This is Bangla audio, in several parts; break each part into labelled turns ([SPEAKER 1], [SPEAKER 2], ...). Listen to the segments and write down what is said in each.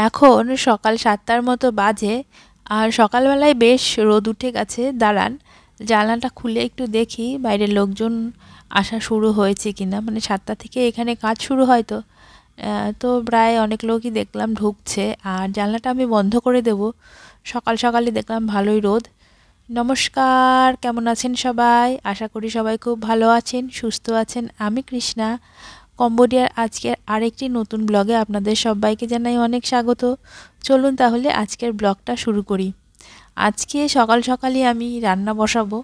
[SPEAKER 1] এখন সকাল ৭টার মতো বাজে আর সকালবেলায় বেশ রোদ উঠে গেছে। দাঁড়ান, জানলাটা খুলে একটু দেখি বাইরের লোকজন আসা শুরু হয়েছে কিনা। মানে ৭টা থেকে এখানে কাজ শুরু হয় তো তো প্রায় অনেক লোকই দেখলাম ঢুকছে। আর জানলাটা আমি বন্ধ করে দেব। সকাল সকালই দেখলাম ভালোই রোদ। নমস্কার, কেমন আছেন সবাই? আশা করি সবাই খুব ভালো আছেন, সুস্থ আছেন। আমি কৃষ্ণা, কম্বোডিয়ার আজকের আরেকটি নতুন ব্লগে আপনাদের সবাইকে জানাই অনেক স্বাগত। চলুন তাহলে আজকের ব্লগটা শুরু করি। আজকে সকাল সকালই আমি রান্না বসাবো,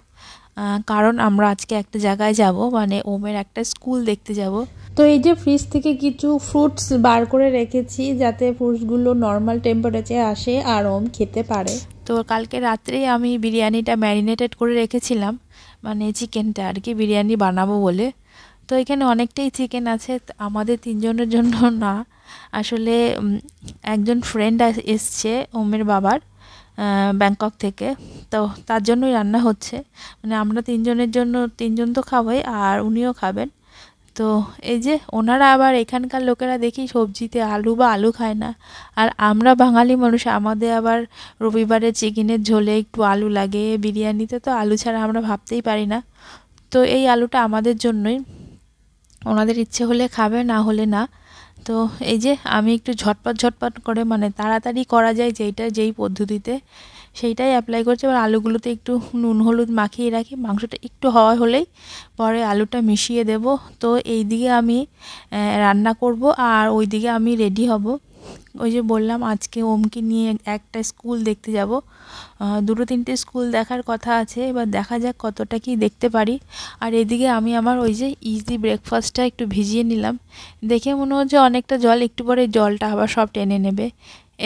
[SPEAKER 1] কারণ আমরা আজকে একটা জায়গায় যাব, মানে ওমের একটা স্কুল দেখতে যাব। তো এই যে ফ্রিজ থেকে কিছু ফ্রুটস বার করে রেখেছি যাতে ফ্রুটসগুলো নর্মাল টেম্পারেচারে আসে আর ওম খেতে পারে। তো কালকে রাত্রেই আমি বিরিয়ানিটা ম্যারিনেটেড করে রেখেছিলাম, মানে চিকেনটা আর কি, বিরিয়ানি বানাবো বলে। তো এখানে অনেকটাই চিকেন আছে, আমাদের তিনজনের জন্য না, আসলে একজন ফ্রেন্ড এসছে ওমের বাবার ব্যাংকক থেকে, তো তার জন্যই রান্না হচ্ছে। মানে আমরা তিনজনের জন্য, তিনজন তো খাবোই আর উনিও খাবেন। তো এই যে ওনারা আবার এখানকার লোকেরা দেখি সবজিতে আলু বা আলু খায় না, আর আমরা বাঙালি মানুষ, আমাদের আবার রবিবারে চিকেনের ঝোলে একটু আলু লাগে, বিরিয়ানিতে তো আলু ছাড়া আমরা ভাবতেই পারি না। তো এই আলুটা আমাদের জন্যই, ওনাদের ইচ্ছে হলে খাবে, না হলে না। তো এই যে আমি একটু ঝটপট করে, মানে তাড়াতাড়ি করা যায় যেই পদ্ধতিতে, সেইটাই অ্যাপ্লাই করছি। এবার আলুগুলোতে একটু নুন হলুদ মাখিয়ে রাখি, মাংসটা একটু হওয়া হলেই পরে আলুটা মিশিয়ে দেব। তো এই দিকে আমি রান্না করব আর ওই দিকে আমি রেডি হব। ওই যে বললাম আজকে ওমকে নিয়ে একটা স্কুল দেখতে যাব, দুটো তিনটে স্কুল দেখার কথা আছে, এবার দেখা যাক কতটা কি দেখতে পারি। আর এদিকে আমি আমার ওই যে ইজি ব্রেকফাস্টটা একটু ভিজিয়ে নিলাম, দেখে মনে হচ্ছে অনেকটা জল, একটু পরে জলটা আবার সব টেনে নেবে।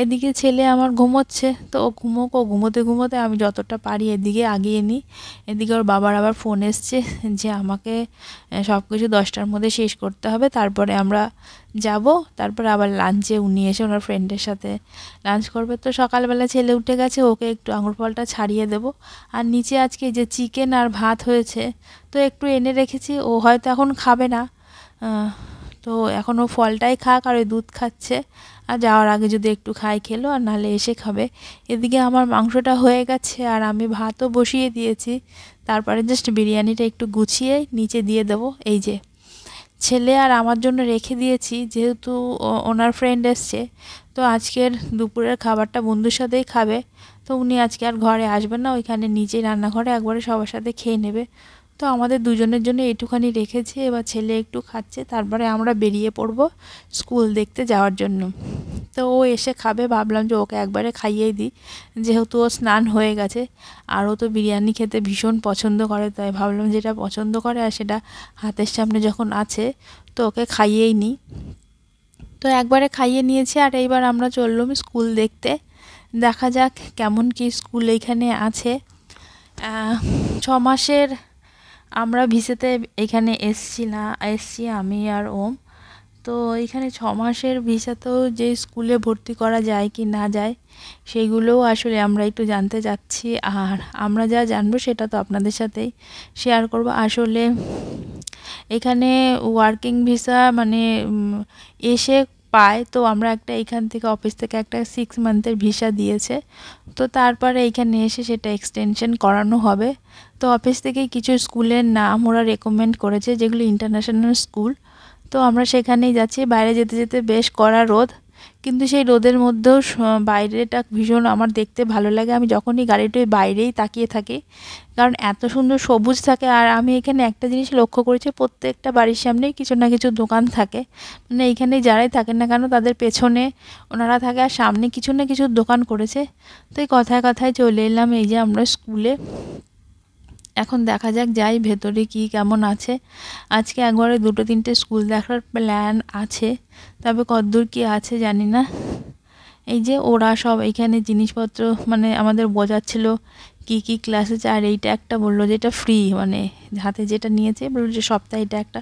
[SPEAKER 1] এদিকে ছেলে আমার ঘুমোচ্ছে, তো ও ঘুমোতে আমি যতটা পারি এদিকে আগিয়ে নিই। এদিকে ওর বাবার আবার ফোন এসছে যে আমাকে সব কিছু 10টার মধ্যে শেষ করতে হবে, তারপরে আমরা যাব। তারপরে আবার লাঞ্চে উনি এসে ওনার ফ্রেন্ডের সাথে লাঞ্চ করবে। তো সকালবেলা ছেলে উঠে গেছে, ওকে একটু আঙুর ফলটা ছাড়িয়ে দেব। আর নিচে আজকে যে চিকেন আর ভাত হয়েছে, তো একটু এনে রেখেছি, ও হয়তো এখন খাবে না, তো এখন ও ফলটাই খাক আর ওই দুধ খাচ্ছে। আর যাওয়ার আগে যদি একটু খেলো, আর নাহলে এসে খাবে। এদিকে আমার মাংসটা হয়ে গেছে আর আমি ভাতও বসিয়ে দিয়েছি। তারপরে জাস্ট বিরিয়ানিটা একটু গুছিয়ে নিচে দিয়ে দেবো। এই যে ছেলে আর আমার জন্য রেখে দিয়েছি, যেহেতু ওনার ফ্রেন্ড এসছে, তো আজকের দুপুরের খাবারটা বন্ধুর সাথেই খাবে। তো উনি আজকে আর ঘরে আসবেন না, ওইখানে নিচেই রান্নাঘরে একবারে সবার সাথে খেয়ে নেবে। তো আমাদের দুজনের জন্য এইটুখানি রেখেছি। এবার ছেলে একটু খাচ্ছে, তারপরে আমরা বেরিয়ে পড়ব স্কুল দেখতে যাওয়ার জন্য। তো ও এসে খাবে, ভাবলাম যে ওকে একবারে খাইয়েই দিই, যেহেতু ও স্নান হয়ে গেছে। আর ও তো বিরিয়ানি খেতে ভীষণ পছন্দ করে, তাই ভাবলাম যেটা পছন্দ করে আর সেটা হাতের সামনে যখন আছে, তো ওকে খাইয়েই নিই। তো একবারে খাইয়ে নিয়েছি আর এইবার আমরা চললাম স্কুল দেখতে। দেখা যাক কেমন কি স্কুল এইখানে আছে। 6 মাসের আমরা ভিসাতে এখানে এসছি আমি আর ওম। তো এখানে 6 মাসের ভিসাতেও যে স্কুলে ভর্তি করা যায় কি না যায়, সেইগুলোও আসলে আমরা একটু জানতে চাচ্ছি। আর আমরা যা জানবো সেটা তো আপনাদের সাথেই শেয়ার করব। আসলে এখানে ওয়ার্কিং ভিসা মানে এসে পায়, তো আমরা একটা এখান থেকে অফিস থেকে একটা 6 মান্থের ভিসা দিয়েছে, তো তারপরে এইখানে এসে সেটা এক্সটেনশন করানো হবে। তো অফিস থেকে কিছু স্কুলের নাম ওরা রেকমেন্ড করেছে, যেগুলো ইন্টারন্যাশনাল স্কুল। তো আমরা সেখানেই যাচ্ছি। বাইরে যেতে যেতে বেশ কড়া রোদ, কিন্তু সেই রোদের মধ্যেও বাইরেটা ভীষণ আমার দেখতে ভালো লাগে। আমি যখনই গাড়িটায় বাইরেই তাকিয়ে থাকি, কারণ এত সুন্দর সবুজ থাকে। আর আমি এখানে একটা জিনিস লক্ষ্য করেছি, প্রত্যেকটা বাড়ির সামনেই কিছু না কিছু দোকান থাকে, মানে এইখানে যারাই থাকেন না কেন তাদের পেছনে ওনারা থাকে, আর সামনে কিছু না কিছু দোকান করেছে। তো এই কথায় কথায় চলে এলাম এই যে আমরা স্কুলে। এখন দেখা যাক যাই ভেতরে কি কেমন আছে। আজকে একবারে দুটো তিনটে স্কুল দেখার প্ল্যান আছে, তবে কতদূর কি আছে জানি না। এই যে ওরা সব এইখানে জিনিসপত্র মানে আমাদের বোঝাচ্ছিল কি ক্লাস আছে। আর এইটা একটা বললো যে এটা ফ্রি, মানে হাতে যেটা নিয়েছে বললো যে সপ্তাহে এটা একটা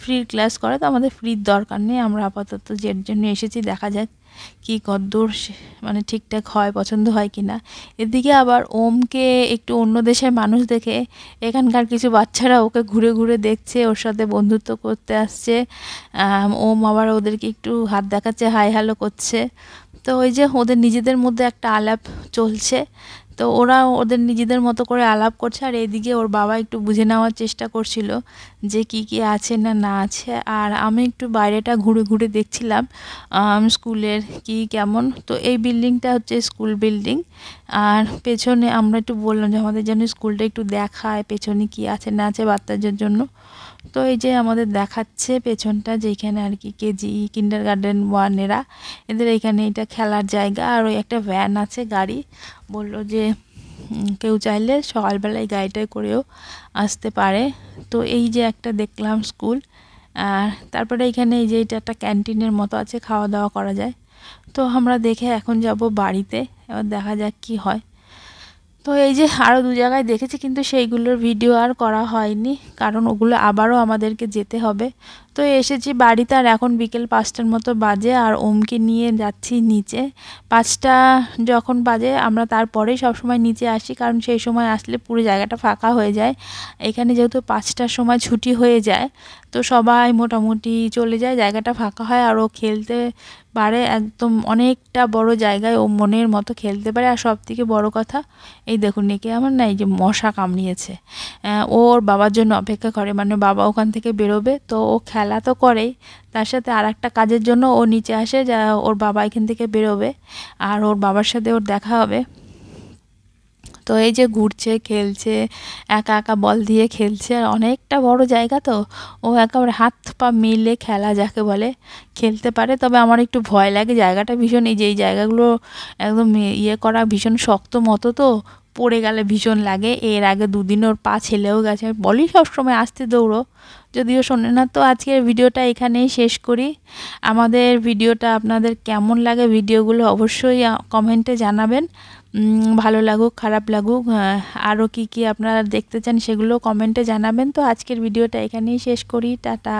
[SPEAKER 1] ফ্রি ক্লাস করে। তো আমাদের ফ্রির দরকার নেই, আমরা আপাতত যের জন্য এসেছি দেখা যাক কি কতদূর মানে ঠিকঠাক হয়, পছন্দ হয় কি না। এদিকে আবার ওমকে একটু অন্য দেশের মানুষ দেখে এখানকার কিছু বাচ্চারা ওকে ঘুরে ঘুরে দেখছে, ওর সাথে বন্ধুত্ব করতে আসছে। ওম আবার ওদেরকে একটু হাত দেখাচ্ছে, হাই হ্যালো করছে। তো ওই যে ওদের নিজেদের মধ্যে একটা আলাপ চলছে, তো ওরা ওদের নিজেদের মতো করে আলাপ করছে, আর এদিকে ওর বাবা একটু বুঝে নেওয়ার চেষ্টা করছিল যে কি কি আছে না না আছে। আর আমি একটু বাইরেটা ঘুরে ঘুরে দেখছিলাম স্কুলের কি কেমন। তো এই বিল্ডিংটা হচ্ছে স্কুল বিল্ডিং, আর পেছনে আমরা একটু বললাম যে আমাদের যেন স্কুলটা একটু দেখায় পেছনে কি আছে না আছে বাচ্চাদের জন্য। তো এই যে আমাদের দেখাচ্ছে পেছনটা, যেখানে আর কি কেজি কিন্ডারগার্টেন ওয়ানেরা এদের এখানে এটা খেলার জায়গা। আর ওই একটা ভ্যান আছে গাড়ি, বললো যে কেউ চাইলে সকালবেলায় গাড়িটায় করেও আসতে পারে। তো এই যে একটা দেখলাম স্কুল। আর তারপরে এখানে এই যে এটা একটা ক্যান্টিনের মতো আছে, খাওয়া দাওয়া করা যায়। তো আমরা দেখে এখন যাব বাড়িতে, এবার দেখা যাক কি হয়। তো এই যে আরও দু জায়গায় দেখেছি, কিন্তু সেইগুলোর ভিডিও আর করা হয়নি, কারণ ওগুলো আবারও আমাদেরকে যেতে হবে। তো এসেছি বাড়িতে, আর এখন বিকেল 5টার মতো বাজে, আর ওমকে নিয়ে যাচ্ছি নিচে। 5টা যখন বাজে আমরা তারপরেই সবসময় নিচে আসি, কারণ সেই সময় আসলে পুরো জায়গাটা ফাঁকা হয়ে যায়। এখানে যেহেতু 5টার সময় ছুটি হয়ে যায়, তো সবাই মোটামুটি চলে যায়, জায়গাটা ফাঁকা হয়, আর ও খেলতে পারে একদম অনেকটা বড় জায়গায়, ও মনের মতো খেলতে পারে। আর সব থেকে বড় কথা, এই দেখুন একে আমার না এই যে মশা কামড়িয়েছে, ওর বাবার জন্য অপেক্ষা করে, মানে বাবা ওখান থেকে বেরোবে। তো ও খেলা তো করেই, তার সাথে আর একটা কাজের জন্য ও নিচে আসে, যা ওর বাবা এখান থেকে বেরোবে আর ওর বাবার সাথে ওর দেখা হবে। তো এই যে ঘুরছে খেলছে, একা একা বল দিয়ে খেলছে, আর অনেকটা বড় জায়গা, তো ও একেবারে হাত পা মিলে খেলা যাকে বলে খেলতে পারে। তবে আমার একটু ভয় লাগে, জায়গাটা ভীষণ, এই যে এই জায়গাগুলো একদম ইয়ে করা ভীষণ শক্ত মতো, তো পড়ে গেলে ভীষণ লাগে। এর আগে দুদিন ওর পা ছেলেও গেছে, বলি সবসময় আসতে দৌড়ো, যদিও শোনে না। তো আজকের ভিডিওটা এখানেই শেষ করি। আমাদের ভিডিওটা আপনাদের কেমন লাগে, ভিডিওগুলো অবশ্যই কমেন্টে জানাবেন। ভালো লাগুক খারাপ লাগুক, আরও কি কি আপনারা দেখতে চান সেগুলো কমেন্টে জানাবেন। তো আজকের ভিডিওটা এখানেই শেষ করি, টাটা।